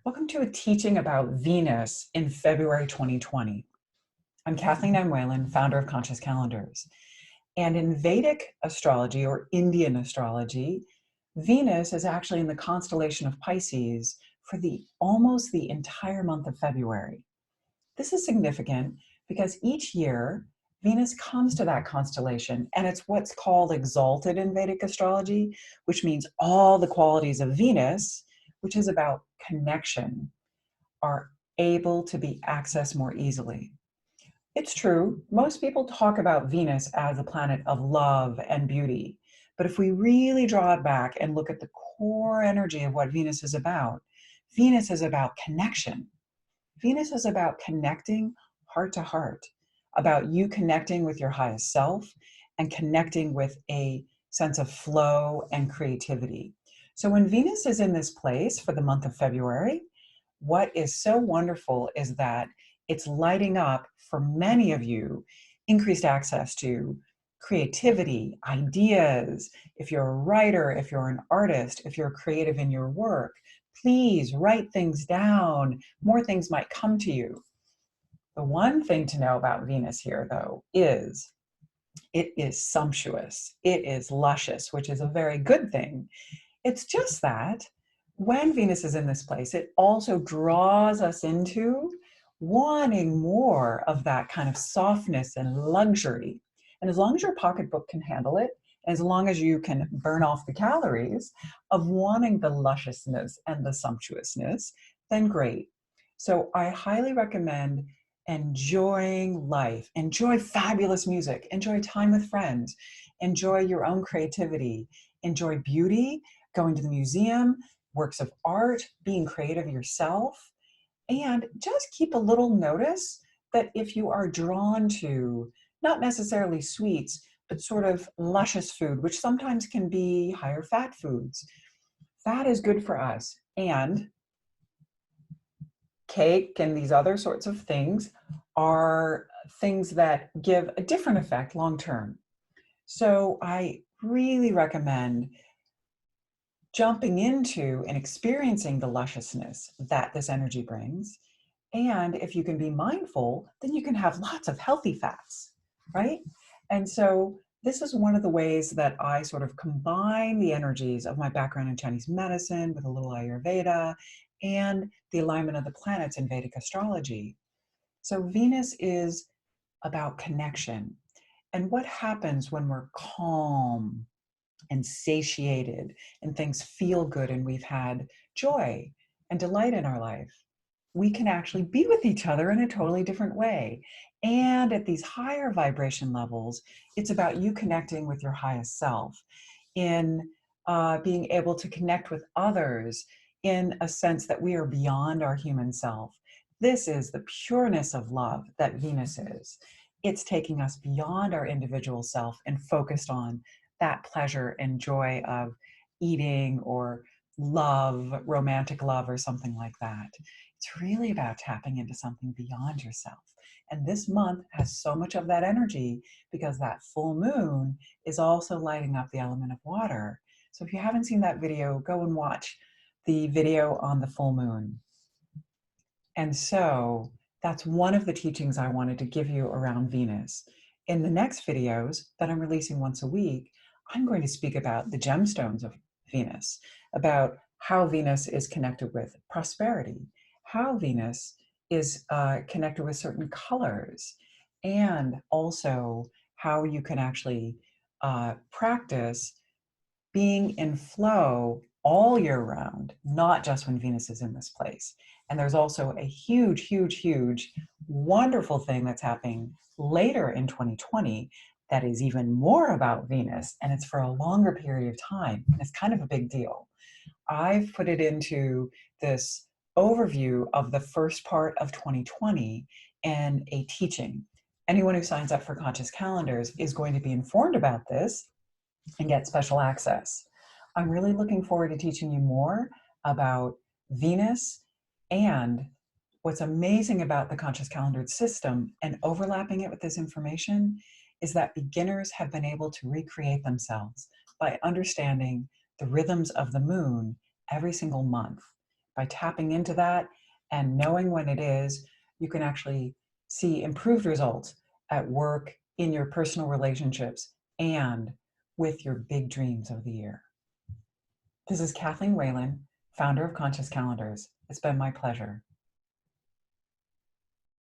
Welcome to a teaching about Venus in February 2020. I'm Kathleen M. Whalen, founder of Conscious Calendars. And in Vedic astrology or Indian astrology, Venus is actually in the constellation of Pisces for almost the entire month of February. This is significant because each year Venus comes to that constellation, and it's what's called exalted in Vedic astrology, which means all the qualities of Venus, which is about connection, are able to be accessed more easily. It's true, most people talk about Venus as a planet of love and beauty. But if we really draw it back and look at the core energy of what Venus is about connection. Venus is about connecting heart to heart, about you connecting with your highest self and connecting with a sense of flow and creativity. So when Venus is in this place for the month of February, what is so wonderful is that it's lighting up for many of you increased access to creativity, ideas. If you're a writer, if you're an artist, if you're creative in your work, please write things down. More things might come to you. The one thing to know about Venus here, though, is it is sumptuous. It is luscious, which is a very good thing. It's just that when Venus is in this place, it also draws us into wanting more of that kind of softness and luxury. And as long as your pocketbook can handle it, as long as you can burn off the calories of wanting the lusciousness and the sumptuousness, then great. So I highly recommend enjoying life, enjoy fabulous music, enjoy time with friends, enjoy your own creativity, enjoy beauty, going to the museum, works of art, being creative yourself, and just keep a little notice that if you are drawn to not necessarily sweets, but sort of luscious food, which sometimes can be higher fat foods, that is good for us. And cake and these other sorts of things are things that give a different effect long term. So I really recommend jumping into and experiencing the lusciousness that this energy brings. And if you can be mindful, then you can have lots of healthy fats, right? And so this is one of the ways that I sort of combine the energies of my background in Chinese medicine with a little Ayurveda and the alignment of the planets in Vedic astrology. So Venus is about connection. And what happens when we're calm and satiated and things feel good and we've had joy and delight in our life? We can actually be with each other in a totally different way. And at these higher vibration levels, it's about you connecting with your highest self, in being able to connect with others in a sense that we are beyond our human self. This is the pureness of love that Venus is. It's taking us beyond our individual self and focused on that pleasure and joy of eating or love, romantic love, or something like that. It's really about tapping into something beyond yourself. And this month has so much of that energy because that full moon is also lighting up the element of water. So if you haven't seen that video, go and watch the video on the full moon. And so that's one of the teachings I wanted to give you around Venus. In the next videos that I'm releasing once a week, I'm going to speak about the gemstones of Venus, about how Venus is connected with prosperity, how Venus is connected with certain colors, and also how you can actually practice being in flow all year round, not just when Venus is in this place. And there's also a huge, huge, huge, wonderful thing that's happening later in 2020 that is even more about Venus, and it's for a longer period of time. And it's kind of a big deal. I've put it into this overview of the first part of 2020 and a teaching. Anyone who signs up for Conscious Calendars is going to be informed about this and get special access. I'm really looking forward to teaching you more about Venus. And what's amazing about the Conscious Calendar system and overlapping it with this information is that beginners have been able to recreate themselves by understanding the rhythms of the moon every single month. By tapping into that and knowing when it is, you can actually see improved results at work, in your personal relationships, and with your big dreams of the year. This is Kathleen Whalen, founder of Conscious Calendars. It's been my pleasure.